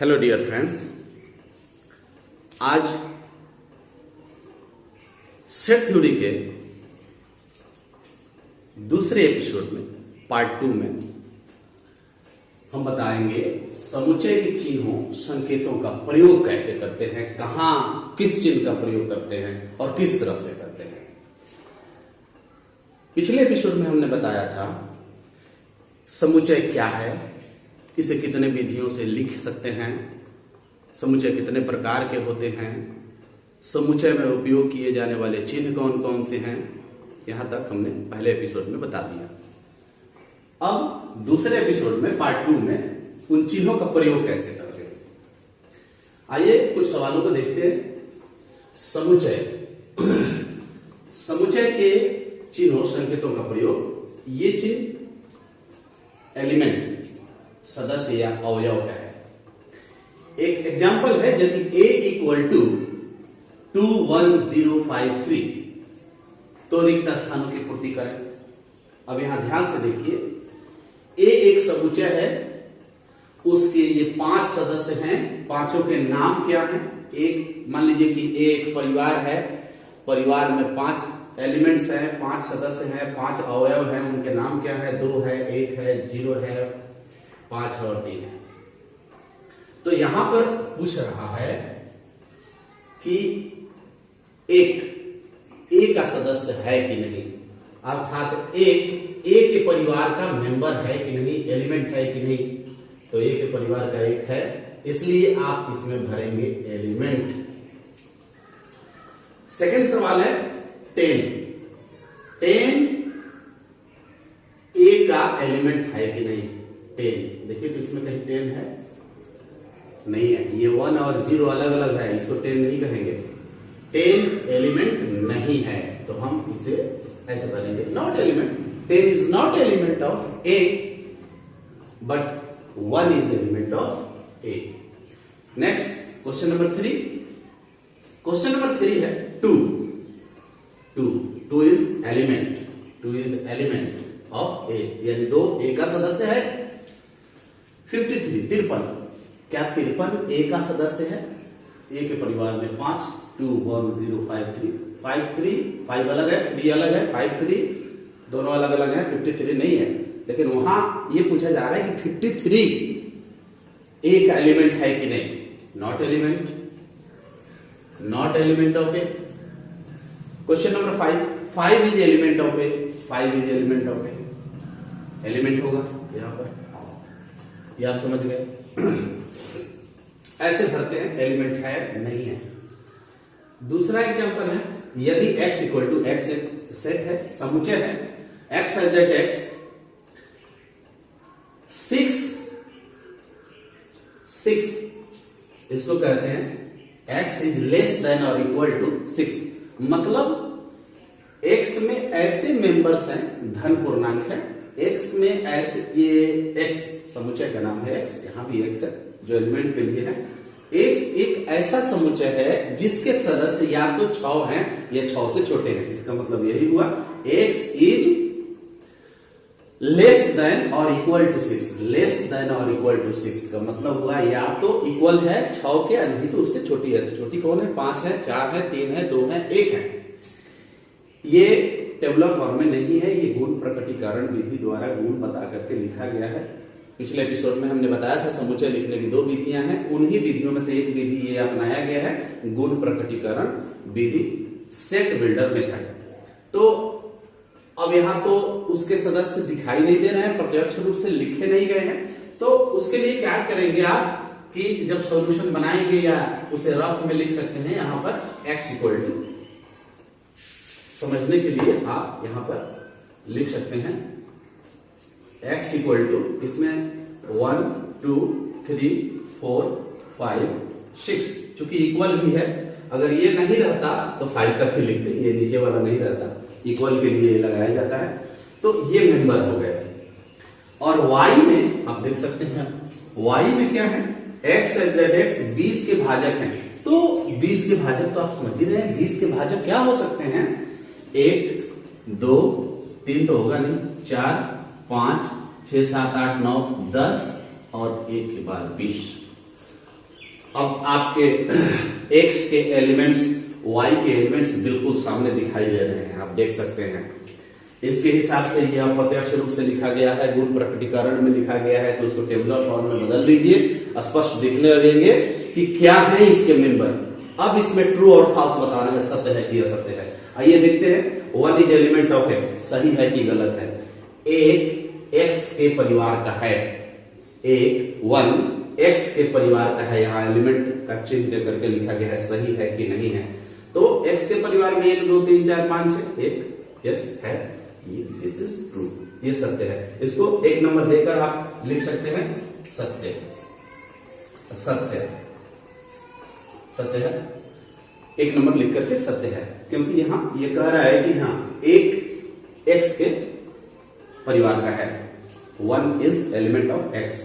Hello dear friends, आज set theory के दूसरे एपिसोड में पार्ट 2 में हम बताएंगे समुच्चय के चिन्हों संकेतों का प्रयोग कैसे करते हैं, कहां किस चिन्ह का प्रयोग करते हैं और किस तरह से करते हैं। पिछले एपिसोड में हमने बताया था समुच्चय क्या है, इसे कितने विधियों से लिख सकते हैं, समुच्चय कितने प्रकार के होते हैं, समुच्चय में उपयोग किए जाने वाले चिन्ह कौन कौन से हैं। यहां तक हमने पहले एपिसोड में बता दिया। अब दूसरे एपिसोड में पार्ट 2 में उन चिन्हों का प्रयोग कैसे करते हैं। आइए कुछ सवालों को देखते हैं। समुच्चय के चिन्हों संकेतों का प्रयोग, ये चिन्ह एलिमेंट सदस्य या अवयव का है। एक एग्जाम्पल है, यदि a इक्वल टू 21053 तो रिक्त स्थानों की पूर्ति करें। अब यहां ध्यान से देखिए, a एक समुच्चय है, उसके ये 5 सदस्य हैं, पांचों के नाम क्या हैं। एक मान लीजिए कि a एक परिवार है, परिवार में 5 एलिमेंट्स हैं, 5 सदस्य हैं, 5 अवयव हैं, उनके नाम क्या है, 2 है, 1 है, 0 है, 5 है और 3 है। तो यहां पर पूछ रहा है कि एक का सदस्य है कि नहीं, अर्थात एक के परिवार का मेंबर है कि नहीं, एलिमेंट है कि नहीं। तो एक के परिवार का एक है, इसलिए आप इसमें भरेंगे एलिमेंट। सेकंड सवाल है 10 ए का एलिमेंट है कि नहीं। 10 देखिए तो इसमें कहीं 10 है, नहीं है। ये 1 और 0 अलग अलग है, इसको 10 नहीं कहेंगे। 10 एलिमेंट नहीं है, तो हम इसे ऐसे भरेंगे not element. 10 is not element of A, but 1 is element of A. Next question number 3। Question number 3 है 2 इज एलिमेंट ऑफ ए, यानी 2 ए का सदस्य है। 53 क्या 53 ए का सदस्य है। ए के परिवार में 5 21053 5 अलग है, 3 अलग है, 53 दोनों अलग अलग है, 53 नहीं है। लेकिन वहां ये पूछा जा रहा है कि 53 ए का एलिमेंट है कि नहीं। Not element of A. Question number 5 is element of A. 5 is element of A, element होगा यहां पर, ये आप समझ गए। ऐसे भरते हैं, एलिमेंट है नहीं है। दूसरा एग्जांपल है, यदि x इक्वल टू x एक सेट है, समुच्चय है, x सच दैट x 6 इसको कहते हैं x इज लेस देन और इक्वल टू 6। मतलब x में ऐसे मेंबर्स हैं, धन पूर्णांक है, x में ऐसे, ये x समुच्चय का नाम है x, यहां भी x है जो एलिमेंट के लिए है। x एक ऐसा समुच्चय है जिसके सदस्य या तो 6 हैं या 6 से छोटे हैं। इसका मतलब यही हुआ x इज लेस देन और इक्वल टू 6। लेस देन और इक्वल टू 6 का मतलब हुआ या तो इक्वल है 6 के, नहीं तो उससे छोटी है। तो छोटी कौन है, 5 है, 4 है, 3 है, 2 है, 1 है। ये टेबुलर फॉर्म में नहीं है, ये गुण प्रकटीकरण विधि द्वारा गुण बता करके लिखा गया है। पिछले एपिसोड में हमने बताया था समुच्चय लिखने की 2 विधियां हैं, उन्हीं विधियों में से एक विधि ये अपनाया गया है, गुण प्रकटीकरण विधि, सेट बिल्डर मेथड। तो अब यहां तो उसके सदस्य दिखाई नहीं दे रहे हैं, प्रत्यक्ष रूप से लिखे नहीं गए हैं। तो उसके लिए क्या करेंगे आप कि जब सॉल्यूशन बनाएंगे या उसे रफ में लिख सकते हैं, यहां पर x इक्वल टू, समझने के लिए आप यहां पर लिख सकते हैं x इक्वल टू, इसमें 1 2 3 4 5 6, चूंकि इक्वल भी है, अगर ये नहीं रहता तो 5 तक ही लिखते, ये नीचे वाला नहीं रहता, इक्वल के लिए लगाया जाता है। तो ये मेंबर हो गए। और y में आप देख सकते हैं, y में क्या है, x दैट x 20 के भाजक हैं। तो 20 के भाजक तो आप समझ ही रहे हैं, 20 के भाजक क्या हो सकते हैं, 1 2 3 तो होगा नहीं, 4 5 6 7 8 9 10 और 1 के बाद 20। अब आपके x के एलिमेंट्स y के एलिमेंट्स बिल्कुल सामने दिखाई दे रहे हैं, आप देख सकते हैं। इसके हिसाब से यह अप्रत्यक्ष रूप से लिखा गया है, गुण प्रकटीकरण में लिखा गया है, तो उसको टेबुलर फॉर्म में बदल दीजिए, स्पष्ट दिखने लगेंगे कि क्या है इसके मेंबर। अब इसमें ट्रू और फॉल्स बताना है, सत्य है कि असत्य है। आइए देखते हैं। 1 इज एलिमेंट ऑफ x, सही है कि गलत है। एक x के परिवार का है, एक 1 x के परिवार का है, यहाँ एलिमेंट का चिन्ह दे करके लिखा गया है, सही है कि नहीं है। तो x के परिवार में 1 2 3 4 5 6 1 यस है, दिस इज ट्रू, ये सत्य है। इसको 1 नंबर देकर आप लिख सकते हैं सत्य, सत्य, सत्य है। 1 नंबर लिख करके सत्य है, क्योंकि यहां ये कह रहा है कि हाँ एक x के परिवार का है, 1 इज एलिमेंट ऑफ x।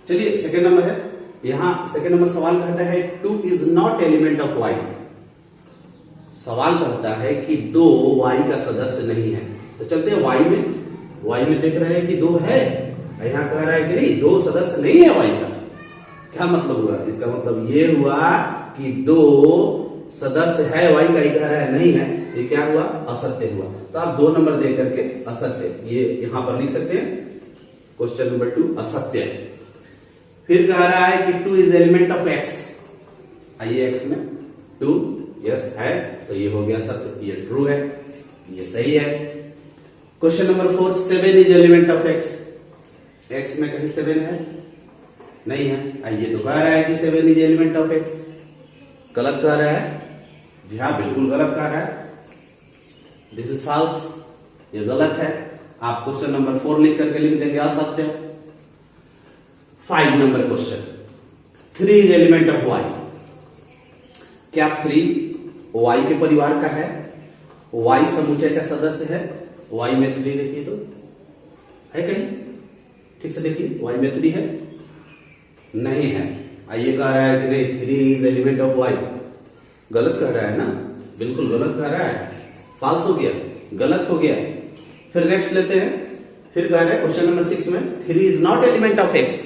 चलिए सेकेंड नंबर है, यहां सेकेंड नंबर सवाल कहता है 2 is not element of y। सवाल कहता है कि 2 y का सदस्य नहीं है। तो चलते हैं y में देख रहे हैं कि 2 है, यहां कह रहा है कि नहीं 2 सदस्य नहीं है y का। क्या मतलब हुआ? इसका मतलब ये हुआ कि 2 सदस्य है y का, ही कह रहा है नहीं है, ये क्या हुआ? असत्य हुआ। तो आप 2 नंबर दे करके असत्य ये यहां पर लिख सकते हैं, क्वेश्चन नंबर 2 असत्य। फिर कह रहा है कि 2 इज एलिमेंट ऑफ x। आइए x में 2 यस है, तो ये हो गया सत्य, ये ट्रू है, ये सही है। Question number 4 7 is element of x। x में कहीं 7 है? नहीं है। आइए तो कह रहा है कि 7 इज एलिमेंट ऑफ x, गलत कह रहा है। जी हाँ, बिल्कुल गलत कह रहा है, दिस इज फॉल्स, ये गलत है। आप क्वेश्चन नंबर 4 लिख करके लिख देंगे असत्य। 5 number question 3 is element of y। क्या 3 y के परिवार का है? y समुच्चय का सदस्य है। y में 3 देखिए तो है कहीं, ठीक से देखिए, y में 3 है? नहीं है। आइए कह रहा है कि नहीं 3 इज एलिमेंट ऑफ y, गलत कह रहा है ना, बिल्कुल गलत कह रहा है, फॉल्स हो गया, गलत हो गया। फिर नेक्स्ट लेते हैं, फिर कह रहा है क्वेश्चन नंबर 6 में 3 is not element of x।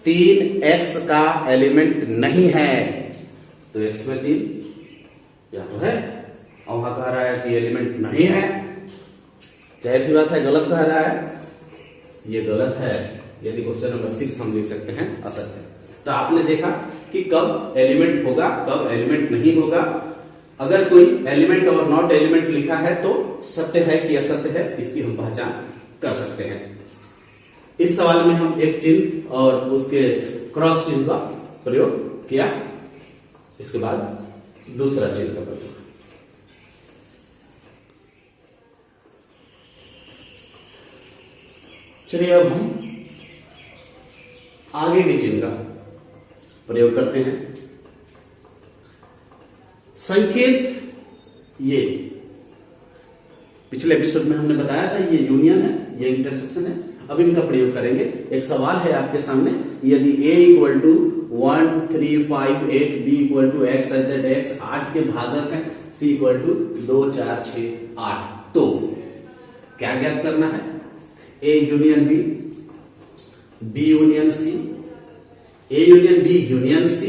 3 x का एलिमेंट नहीं है, तो x में 3 या तो है, और वहां कह रहा है कि एलिमेंट नहीं है, जाहिर सी बात है गलत कह रहा है, ये गलत है। यदि क्वेश्चन नंबर 6 हम लिख सकते हैं असत्य। तो आपने देखा कि कब एलिमेंट होगा, कब एलिमेंट नहीं होगा। अगर कोई एलिमेंट और नॉट एलिमेंट लिखा है तो सत्य है कि असत्य है, इसकी हम पहचान कर सकते हैं। इस सवाल में हम एक चिन्ह और उसके क्रॉस चिन्ह का प्रयोग किया, इसके बाद दूसरा चिन्ह का प्रयोग। चलिए अब हम आगे के चिन्ह का प्रयोग करते हैं। संकेत, ये पिछले एपिसोड में हमने बताया था, ये यूनियन है, ये इंटरसेक्शन है। अब इनका प्रयोग करेंगे। एक सवाल है आपके सामने, यदि a equal to 1 3 5 8 b equal to x at that x 8 के भाजक है, c इक्वल टू 2 4 6 8, तो क्या ज्ञात करना है? a union b, b union c, a union b union c,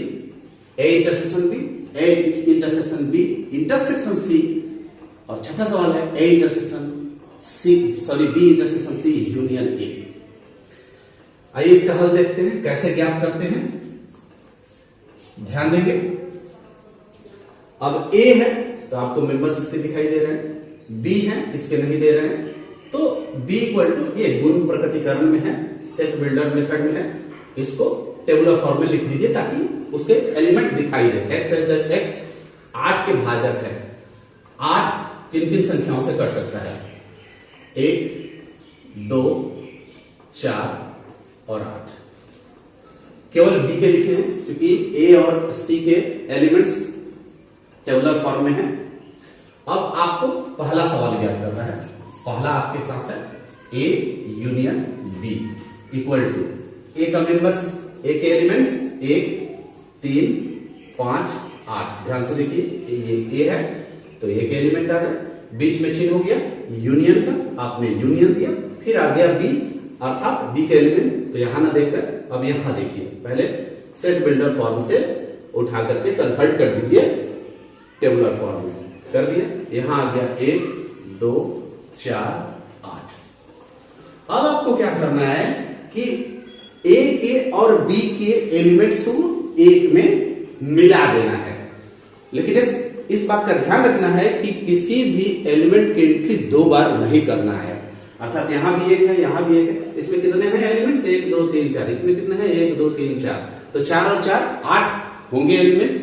a intersection b, a intersection b intersection c, और छठा सवाल है a intersection b intersection c union a। आइए इसका हल देखते हैं, कैसे ज्ञात करते हैं, ध्यान देंगे। अब a है तो आपको मेंबर्स इसके दिखाई दे रहे हैं, b है इसके नहीं दे रहे हैं, तो b इक्वल टू ये गुण प्रकटीकरण में है, सेट बिल्डर मेथड में है, इसको टेबुलर फॉर्म में लिख दीजिए ताकि उसके एलिमेंट दिखाई दे। x x 8 के भाजक है, 8 किन किन संख्याओं से कर सकता है? 1 2 4 और 8। केवल b के लिखे हैं क्योंकि a और c के एलिमेंट्स टेबुलर फॉर्म में है। अब आपको पहला सवाल ज्ञात करना है। पहला आपके साथ है a union b equal to a का मेंबर्स, a के एलिमेंट्स 1 3 5 8। ध्यान से देखिए, ये a है तो a के एलिमेंट आ गए, बीच में चिन्ह हो गया यूनियन का, आपने यूनियन दिया, फिर आ गया b अर्थात b के एलिमेंट, तो यहां ना देखकर अब यहां देखिए, पहले सेट बिल्डर फॉर्म से उठा करके कन्वर्ट कर दीजिए टेबुलर फॉर्म में। कर दिया, यहां आ गया 1 2 4 8। अब आपको क्या करना है कि ए के और बी के एलिमेंट्स को एक में मिला देना है। लेकिन इस बात का ध्यान रखना है कि किसी भी एलिमेंट की एंट्री 2 बार नहीं करना है। अर्थात यहां भी एक है, यहां भी एक है। इसमें कितने हैं एलिमेंट्स? 1 2 3 4। इसमें कितने हैं? 1 2 3 4। तो 4 और 4 8 होंगे एलिमेंट,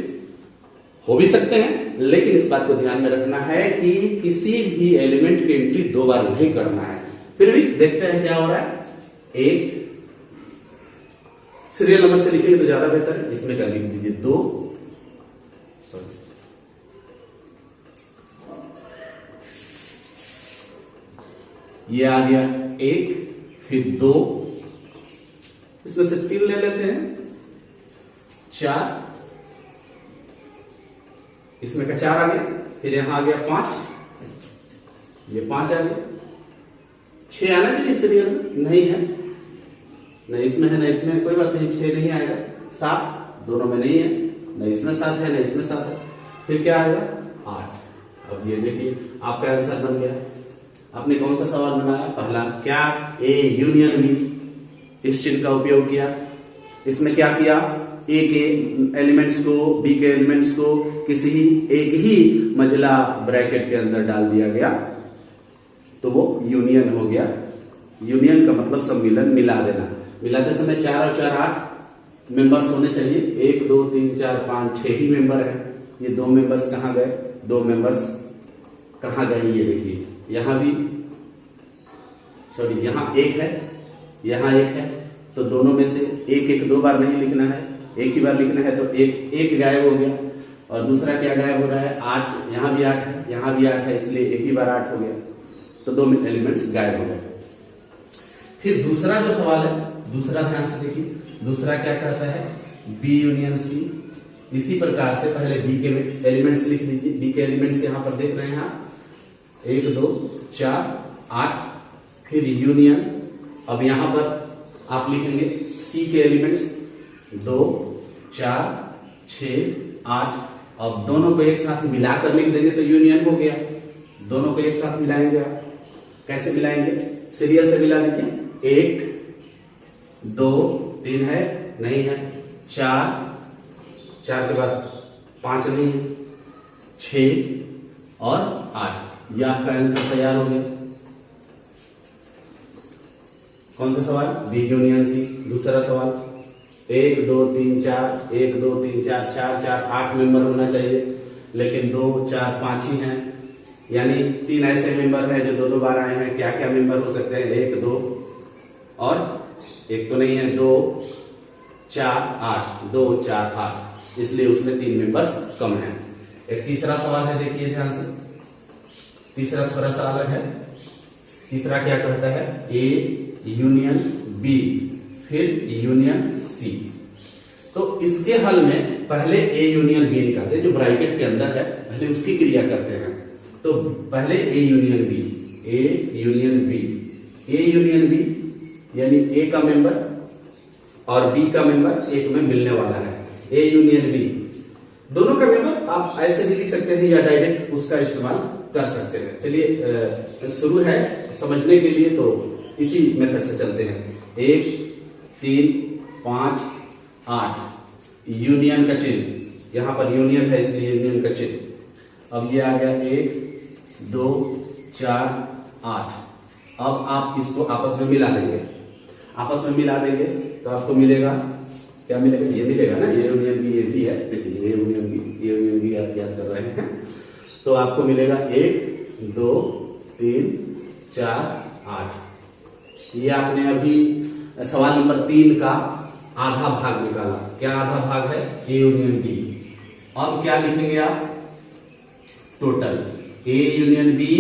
हो भी सकते हैं, लेकिन इस बात को ध्यान में रखना है कि किसी भी एलिमेंट की एंट्री 2 बार नहीं करना है। फिर भी देखते हैं क्या हो रहा है। 1 सीरियल नंबर से लिखेंगे तो ज्यादा बेहतर है। इसमें क्या लिख दीजिए? 2 सॉरी ये आ गया 1, फिर 2, इसमें से 3 ले लेते हैं, 4, इसमें का 4 आ गया, फिर यहां आ गया 5, ये 5 आ गया। 6 आना चाहिए सीरियल में, नहीं है, नहीं इसमें है, नहीं इसमें, कोई बात नहीं, 6 नहीं आएगा। 7 दोनों में नहीं है, नहीं इसमें 7 है, नहीं इसमें 7 है। फिर क्या आएगा? 8। अब ये देखिए आपका आंसर बन गया। आपने कौन सा सवाल बनाया? पहला। क्या? ए यूनियन बी, इस चिन्ह का उपयोग किया। इसमें क्या किया? ए के एलिमेंट्स को, बी के एलिमेंट्स को किसी एक ही मंझला ब्रैकेट के अंदर डाल दिया गया, तो वो यूनियन हो गया। यूनियन का मतलब सम्मिलन, मिला देना। मिलाते समय 4 और 4 8 मेंबर्स होने चाहिए। 1 2 3 4 5 6 ही मेंबर है। ये 2 मेंबर्स कहां गए? 2 मेंबर्स कहां गए? ये देखिए, यहां भी सॉरी, यहां 1 है, यहां 1 है, तो दोनों में से 1 1 2 बार नहीं लिखना है, एक ही बार लिखना है। तो 1 गायब हो गया, और दूसरा क्या गायब हो रहा है? 8। यहां भी 8 है, यहां भी 8 है, इसलिए एक ही बार 8 हो गया, तो 2 एलिमेंट्स गायब हो गए। फिर दूसरा जो सवाल है, दूसरा ध्यान से देखिए। दूसरा क्या कहता है? B union C. इसी प्रकार से पहले बी के एलिमेंट्स लिख दीजिए। बी के एलिमेंट्स यहां पर देख रहे हैं आप, 1 2 4 8, फिर यूनियन। अब यहां पर आप लिखेंगे सी के एलिमेंट्स 2 4 6 8। अब दोनों को एक साथ मिलाकर लिख देंगे तो यूनियन हो गया। दोनों को एक साथ मिलाएंगे आप, कैसे मिलाएंगे? सीरियल से मिला दीजिए। 1 2 3 है, नहीं है, 4 के बाद 5 नहीं है, 6 और 8। ये आपका आंसर तैयार हो गया। कौन सा सवाल? B union C. दूसरा सवाल 1 2 3 4, 1 2 3 4 4 4 8 मेंबर होना चाहिए, लेकिन 2 4 5 ही हैं, यानी 3 ऐसे मेंबर हैं जो 2 बार आए हैं। क्या क्या मेंबर हो सकते हैं? 1 2 और 1 तो नहीं है, 2 4 8, 2 4 8, इसलिए उसमें 3 मेंबर्स कम हैं। एक तीसरा सवाल है, देखिए ध्यान से। तीसरा थोड़ा सा अलग है। तीसरा क्या कहता है? ए यूनियन बी, फिर यूनियन सी। तो इसके हल में पहले ए यूनियन बी निकालते हैं, जो ब्रैकेट के अंदर है, पहले उसकी क्रिया करते हैं। तो पहले A union B, A union B, A union B यानी ए का मेंबर और बी का मेंबर एक में मिलने वाला है। ए यूनियन बी, दोनों का मेंबर आप ऐसे भी लिख सकते हैं या डायरेक्ट उसका इस्तेमाल कर सकते हैं। चलिए शुरू है समझने के लिए, तो इसी मेथड से चलते हैं। 1 3 5 8, यूनियन का चिन्ह, यहां पर यूनियन है इसलिए यूनियन का चिन्ह। अब ये आ गया 1 2 4 8। अब आप इसको आपस में मिला देंगे। आपस में मिला देंगे तो आपको मिलेगा, क्या मिलेगा? ये मिलेगा ना, ये यूनियन बी, ये भी है, ये यूनियन बी, ये यूनियन बी आप याद कर रहे हैं, तो आपको मिलेगा 1 2 3 4 8। ये आपने अभी सवाल नंबर 3 का आधा भाग निकाला। क्या आधा भाग है? A union B. अब क्या लिखेंगे आप? टोटल ए यूनियन बी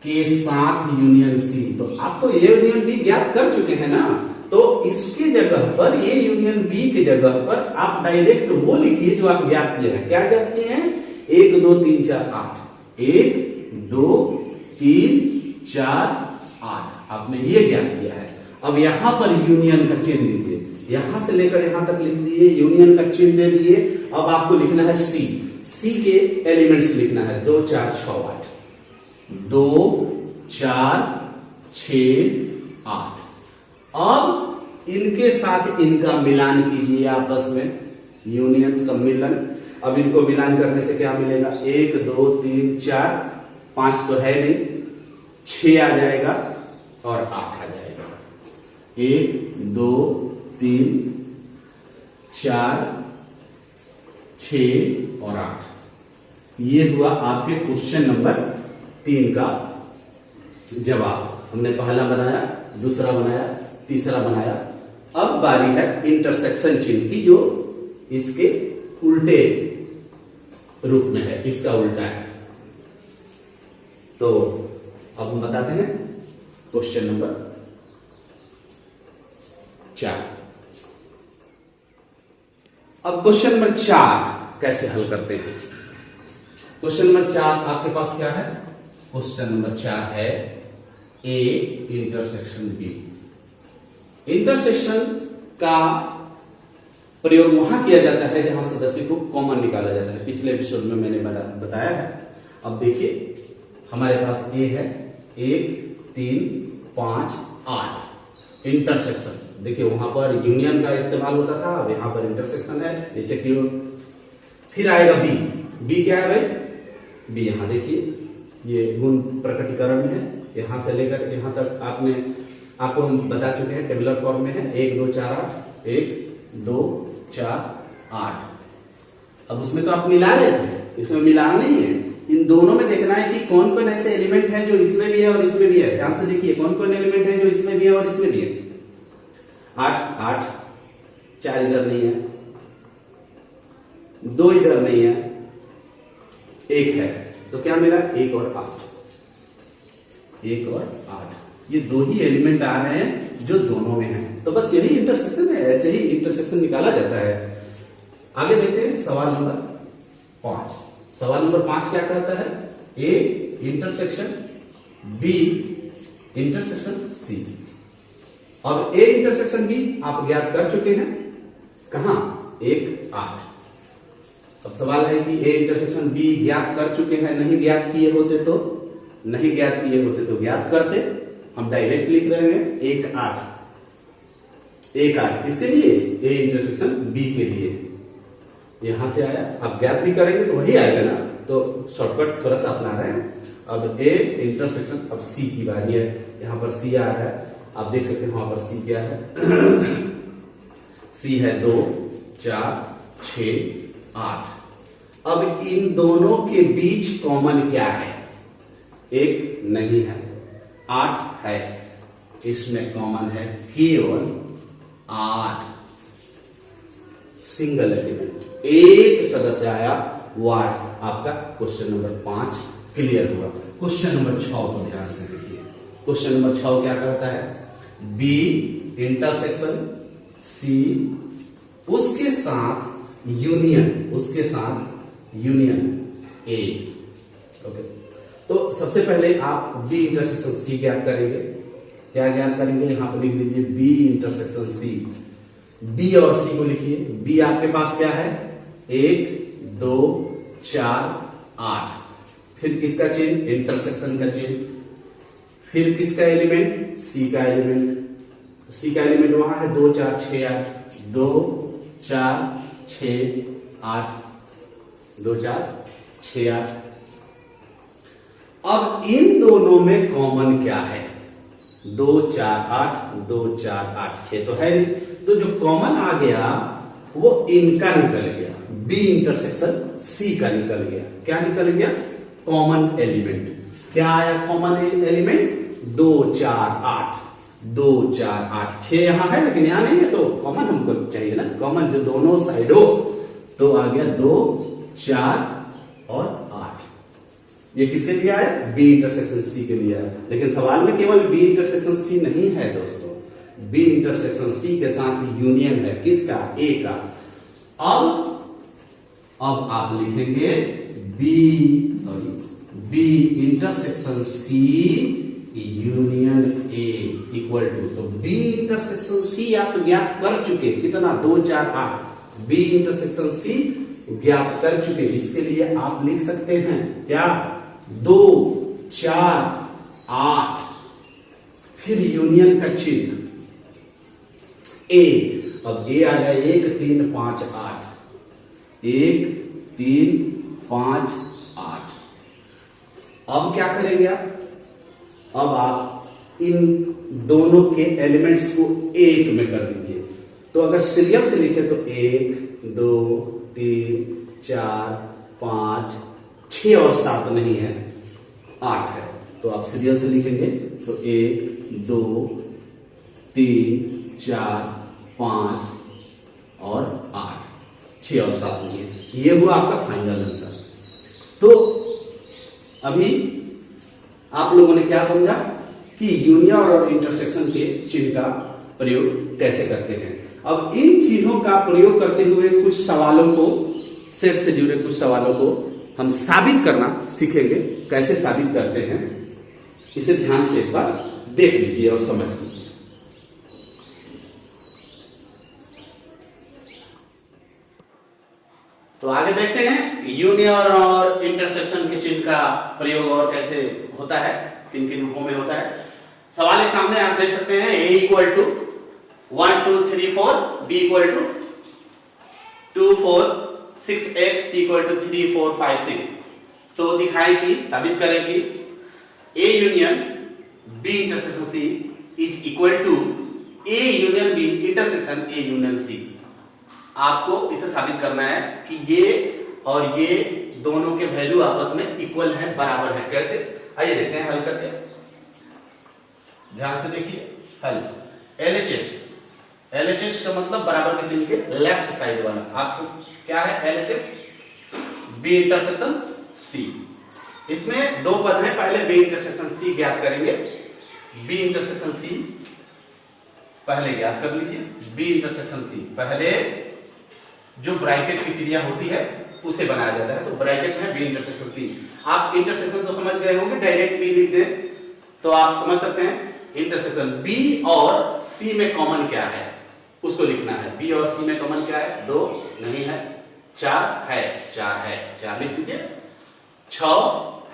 के साथ यूनियन सी। तो आप तो ए यूनियन बी ज्ञात कर चुके हैं ना, तो इसके जगह पर ए यूनियन बी की जगह पर आप डायरेक्ट वो लिखिए जो आप ज्ञात किए हैं। क्या ज्ञात किए हैं? 1 2 3 4 8, 1 2 3 4 8, आपने ये ज्ञात किया है। अब यहां पर यूनियन का चिन्ह दीजिए। यहां से लेकर यहां तक लिख दिए, यूनियन का चिन्ह दे दिए। अब आपको लिखना है सी, सी के एलिमेंट्स लिखना है 2 4 6 8, 2 4 6 8। अब इनके साथ इनका मिलान कीजिए आपस में, यूनियन सम्मिलन। अब इनको मिलान करने से क्या मिलेगा, 1 2 3 4, 5 तो है नहीं, 6 आ जाएगा और 8 आ जाएगा। 1 2 3 4 6 और 8। ये हुआ आपके क्वेश्चन नंबर 3 का जवाब। हमने पहला बनाया, दूसरा बनाया, तीसरा बनाया। अब बारी है इंटरसेक्शन चिन्ह की, जो इसके उल्टे रूप में है, इसका उल्टा है। तो अब हम बताते हैं क्वेश्चन नंबर 4। अब क्वेश्चन नंबर 4 कैसे हल करते हैं। क्वेश्चन नंबर 4 आपके पास क्या है, क्वेश्चन नंबर 4 है ए इंटरसेक्शन बी। इंटरसेक्शन का प्रयोग वहां किया जाता है जहां सदस्य को कॉमन निकाला जाता है। पिछले एपिसोड में मैंने बताया है। अब देखिए हमारे पास ए है, 1 3 5 8 इंटरसेक्शन। देखिए वहां पर यूनियन का इस्तेमाल होता था, अब यहां पर इंटरसेक्शन है नीचे की ओर। फिर आएगा बी, बी क्या है भाई, बी यहां देखिए ये गुण प्रकटीकरण है, यहां से लेकर यहां तक आपको हम बता चुके हैं, टेबुलर फॉर्म में है। 1 2 4 8, 1 2 4 8। अब उसमें तो आप मिला रहे थे, इसमें मिलाना नहीं है। इन दोनों में देखना है कि कौन कौन ऐसे एलिमेंट है जो इसमें भी है और इसमें भी है। ध्यान से देखिए कौन कौन एलिमेंट है जो इसमें भी है और इसमें भी है। 8 8, 4 इधर नहीं है, 2 इधर नहीं है, 1 है, तो क्या मिला, 1 और 8, 1 और 8। ये 2 ही एलिमेंट आ रहे हैं जो दोनों में है। तो बस यही इंटरसेक्शन है, ऐसे ही इंटरसेक्शन निकाला जाता है। आगे देखते हैं सवाल नंबर 5। सवाल नंबर 5 क्या कहता है, A intersection B intersection C. अब ए इंटरसेक्शन बी आप ज्ञात कर चुके हैं, कहां, 1 8। अब सवाल है कि ए इंटरसेक्शन बी ज्ञात कर चुके हैं, नहीं ज्ञात किए होते तो ज्ञात करते। हम डायरेक्ट लिख रहे हैं 1 8, 1 8 किसके लिए, ए इंटरसेक्शन बी के लिए। यहां से आया, आप ज्ञात भी करेंगे तो वही आएगा ना, तो शॉर्टकट थोड़ा सा अपना रहे हैं। अब ए इंटरसेक्शन, अब सी की बारी है। यहां पर सी आ रहा है, आप देख सकते हैं वहां पर सी क्या है सी है 2 4 6 8। अब इन दोनों के बीच कॉमन क्या है, 1 नहीं है, 8 है, इसमें कॉमन है केवल 8। सिंगल एलिमेंट, एक सदस्य आया, वो 8। आपका क्वेश्चन नंबर 5 क्लियर हुआ। क्वेश्चन नंबर 6 को ध्यान से देखिए। क्वेश्चन नंबर 6 क्या कहता है, बी इंटरसेक्शन सी उसके साथ यूनियन ए। ओके, तो सबसे पहले आप बी इंटरसेक्शन सी ज्ञात करेंगे। क्या ज्ञात करेंगे, यहां पर लिख दीजिए बी इंटरसेक्शन सी। बी और सी को लिखिए। बी आपके पास क्या है, 1 2 4 8। फिर किसका चिन्ह, इंटरसेक्शन का चिन्ह। फिर किसका एलिमेंट, सी का एलिमेंट। सी का एलिमेंट वहां है 2 4 6 8, 2 4 6 8, 2 4 6 8। अब इन दोनों में कॉमन क्या है, 2 4 8, 2 4 8, 6 तो है नहीं, तो जो कॉमन आ गया वो इनका निकल गया, बी इंटरसेक्शन सी का निकल गया। क्या निकल गया, कॉमन एलिमेंट। क्या आया कॉमन एलिमेंट, 2 4 8, 2 4 8, 6 यहां है लेकिन यहां नहीं है, तो कॉमन हमको चाहिए ना, कॉमन जो दोनों साइड हो। तो आ गया 2 4 और 8। ये किसके लिए आया, बी इंटरसेक्शन सी के लिए आया। लेकिन सवाल में केवल बी इंटरसेक्शन सी नहीं है दोस्तों, बी इंटरसेक्शन सी के साथ यूनियन है किसका, ए का। अब आप लिखेंगे B intersection C union A equal to, तो बी इंटरसेक्शन सी आप ज्ञात कर चुके, कितना 2 4 8, बी इंटरसेक्शन सी ज्ञात कर चुके। इसके लिए आप लिख सकते हैं क्या, 2 4 8, फिर यूनियन का चिन्ह ए। अब ए आ गया 1 3 5 8, 1 3 5 8। अब क्या करेंगे आप, अब आप इन दोनों के एलिमेंट्स को एक में कर दीजिए। तो अगर सीरियल से लिखे तो 1 2 3 4 5 6 और 7 नहीं है, 8 है। तो आप सीरियल से लिखेंगे तो 1 2 3 4 5 और 8, 6 और 7 नहीं है। ये हुआ आपका फाइनल आंसर। तो अभी आप लोगों ने क्या समझा कि यूनियन और इंटरसेक्शन के चिन्ह का प्रयोग कैसे करते हैं। अब इन चिन्हों का प्रयोग करते हुए कुछ सवालों को, सेट से जुड़े कुछ सवालों को हम साबित करना सीखेंगे। कैसे साबित करते हैं इसे ध्यान से एक बार देख लीजिए और समझ लीजिए। तो आगे देखते हैं यूनियन और इंटरसेक्शन के चिन्ह का प्रयोग और कैसे होता है, किन किन रूपों में होता है। सवाल के सामने आप देख सकते हैं a equal to 1 2 3 4, b equal to 2 4 6 x, c equal to 3 4 5 6। तो दिखाई कि साबित करें कि a union b intersection c is equal to a union b intersection a union c। आपको इसे साबित करना है कि ये और ये दोनों के वैल्यू आपस में इक्वल है, बराबर है। कैसे, आइए देखते हैं हल करके। ध्यान से देखिए हल। LHS का मतलब बराबर के चिन्ह के लेफ्ट साइड वाला। आपको क्या है LHS, बी इंटरसेक्शन सी। इसमें दो पद हैं, पहले बी इंटरसेक्शन सी ज्ञात करेंगे। बी इंटरसेक्शन सी पहले ज्ञात कर लीजिए। बी इंटरसेक्शन सी पहले जो ब्रैकेट की क्रिया होती है उसे बनाया जाता है। तो ब्रैकेट में बी इंटरसेक्शन सी। आप इंटरसेक्शन तो समझ गए होंगे, डायरेक्ट बी लिख दें तो आप समझ सकते हैं। इंटरसेक्शन बी और सी में कॉमन क्या है उसको लिखना है। बी और सी में कॉमन क्या है, 2 नहीं है, 4 है, 4 है, 4 लिख दीजिए। 6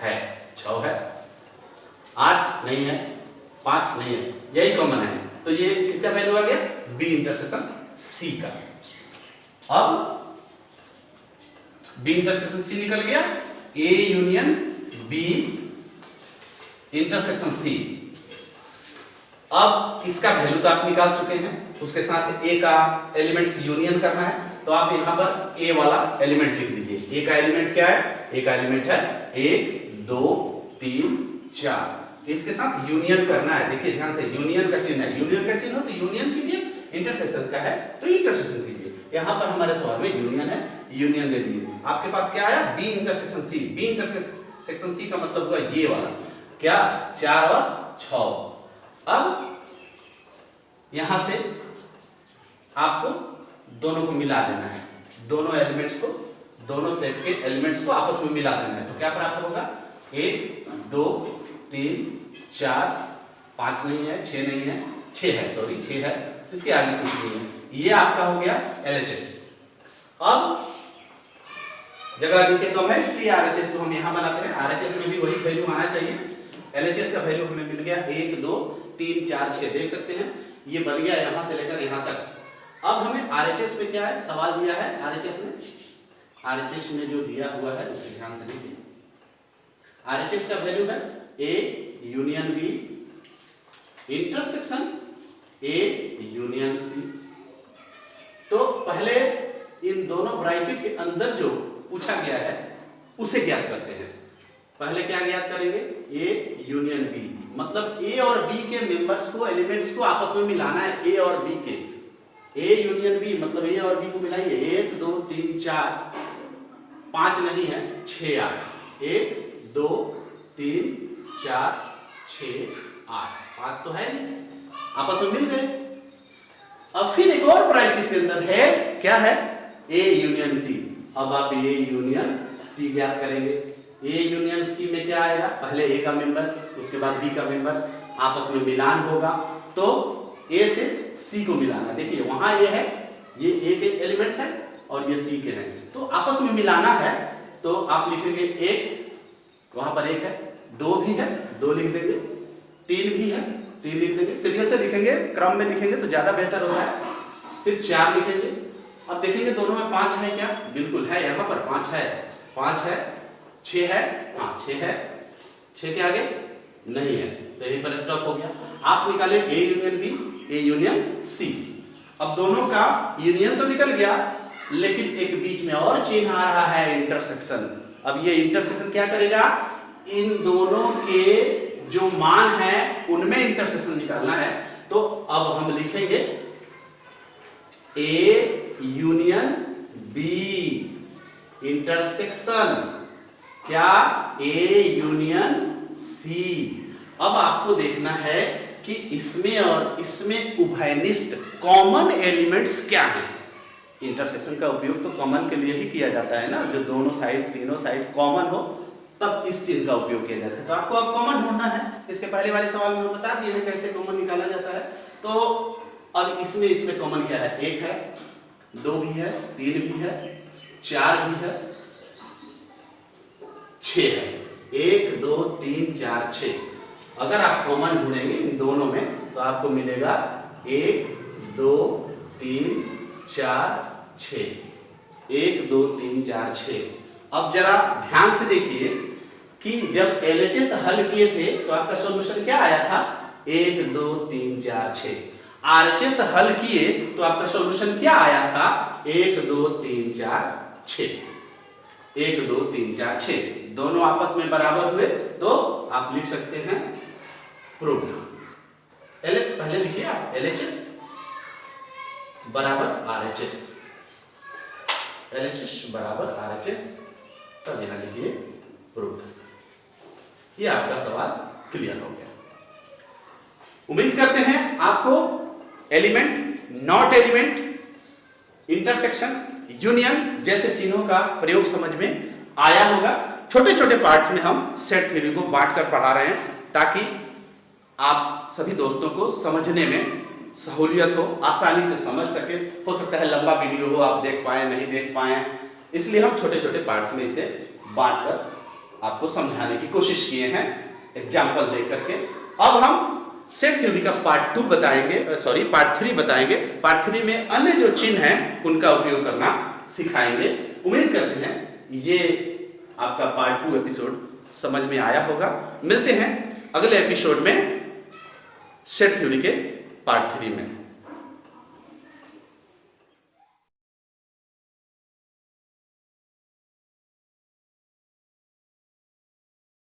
है, 6 है, 8 नहीं है, 5 नहीं है, यही कॉमन है। तो ये किसका वैल्यू आ गया, बी इंटरसेक्शन सी का। अब बी इंटरसेक्शन सी निकल गया, A union B intersection C. अब इसका वैल्यू तो आप निकाल चुके हैं, उसके साथ ए का एलिमेंट यूनियन करना है। तो आप यहां पर ए वाला एलिमेंट लिख दीजिए। ए का एलिमेंट क्या है, ए का एलिमेंट है 1 2 3 4। इसके साथ यूनियन करना है। देखिए ध्यान से, यूनियन का चिन्ह है, यूनियन का चिन्ह हो तो यूनियन कीजिए, इंटरसेक्शन का है तो इंटरसेक्शन कीजिए। यहां पर हमारे सवाल में यूनियन है, यूनियन दे दीजिए। आपके पास क्या आया, B intersection C. B intersection C का मतलब हुआ ये वाला, क्या 4 और 6। अब यहां से आपको दोनों को मिला देना है, दोनों एलिमेंट्स को, दोनों सेट के एलिमेंट्स को आपस में मिला देना है। तो क्या प्राप्त होगा, 1 2 3 4 5 नहीं है, 6 नहीं है, 6 है, सॉरी 6 है, इसके आगे कुछ नहीं है। ये आपका हो गया LHS। अब जगह जिसके कम है इसलिए RHS को हम यहां बनाते हैं। RHS में भी वही वैल्यू आना चाहिए। LHS का वैल्यू हमें मिल गया 1 2 3 4 6, देख सकते हैं ये बन गया यहां से लेकर यहां तक। अब हमें RHS में क्या है, सवाल दिया है RHS में जो दिया हुआ है उसे ध्यान से देखिए। RHS का वैल्यू है A union B intersection A union C। तो पहले इन दोनों ब्रैकेट के अंदर जो पूछा गया है उसे ज्ञात करते हैं। पहले क्या ज्ञात करेंगे, A यूनियन B, मतलब A और B के मेंबर्स को, एलिमेंट्स को आपस में मिलाना है। A और B के, A यूनियन B मतलब A और B को मिलाइए। 1 2 3 4 5 नहीं है, 6 8, 1 2 3 4 6 8, 5 तो है नहीं, आपस में मिल गए। अब फिर एक और ब्रैकेट के अंदर है, क्या है, A यूनियन C। अब आप A यूनियन C ज्ञात करेंगे। A यूनियन C में क्या आएगा, पहले ए का मेंबर उसके बाद बी का मेंबर, आपस में मिलान होगा तो ए से सी को मिलाना। देखिए वहां ये है, ये ए के एलिमेंट है और ये सी के हैं, तो आपस में मिलाना है तो आप लिखेंगे एक, वहां पर एक है, दो भी है, दो लिख देंगे, तीन भी है, तीन लिख देंगे, सीरियल से लिखेंगे, क्रम में लिखेंगे तो ज्यादा बेहतर होता है। फिर चार लिखेंगे। अब देखेंगे दोनों में पांच है क्या, बिल्कुल है, यहाँ पर पांच है, पांच है, छह है, हाँ छह है, छह के आगे नहीं है तो यहीं पर स्टॉप हो गया। आप निकाले A union B, A union C. अब दोनों का यूनियन तो निकल गया, लेकिन एक बीच में और चिन्ह आ रहा है, इंटरसेक्शन। अब ये इंटरसेक्शन क्या करेगा, इन दोनों के जो मान है उनमें इंटरसेक्शन निकालना है। तो अब हम लिखेंगे ए यूनियन बी इंटरसेक्शन क्या, ए यूनियन सी। अब आपको देखना है कि इसमें और इसमें उभयनिष्ठ कॉमन एलिमेंट्स क्या हैं। इंटरसेक्शन का उपयोग तो कॉमन के लिए ही किया जाता है ना, जो दोनों साइड तीनों साइड कॉमन हो तब इस चीज का उपयोग किया जाता है। तो आपको अब कॉमन ढूंढना है, इसके पहले वाले सवाल में बता दिए हैं कैसे कॉमन निकाला जाता है। तो अब इसमें कॉमन क्या है, एक है, दो भी है, तीन भी है, चार भी है, छह है, एक दो तीन चार छह। अगर आप कॉमन ढूंढेंगे इन दोनों में तो आपको मिलेगा एक दो तीन चार छह, एक दो तीन चार छह। अब जरा ध्यान से देखिए कि जब LHS हल किए थे तो आपका सॉल्यूशन क्या आया था, एक दो तीन चार छह। RHS हल किए तो आपका सॉल्यूशन क्या आया था, एक दो तीन चार छह, एक दो तीन चार छह। दोनों आपस में बराबर हुए तो आप लिख सकते हैं प्रूव्ड। पहले लिखिए आप LHS बराबर RHS, LHS बराबर RHS, तब यहां लिखिए प्रूव्ड। ये आपका सवाल क्लियर हो गया। उम्मीद करते हैं आपको element, not element, intersection, union जैसे चिन्हों का प्रयोग समझ में आया होगा। छोटे छोटे पार्ट्स में हम सेट थ्योरी को बांटकर पढ़ा रहे हैं ताकि आप सभी दोस्तों को समझने में सहूलियत हो, आसानी से समझ सके। हो सकता है लंबा वीडियो हो, आप देख पाए नहीं देख पाए, इसलिए हम छोटे छोटे पार्ट्स में इसे बांटकर आपको समझाने की कोशिश किए हैं एग्जाम्पल देख करके। अब हम सेट थ्योरी का पार्ट 2 बताएंगे, पार्ट 3 बताएंगे। पार्ट 3 में अन्य जो चिन्ह हैं उनका उपयोग करना सिखाएंगे। उम्मीद करते हैं ये आपका पार्ट 2 एपिसोड समझ में आया होगा। मिलते हैं अगले एपिसोड में सेट थ्योरी के पार्ट 3 में।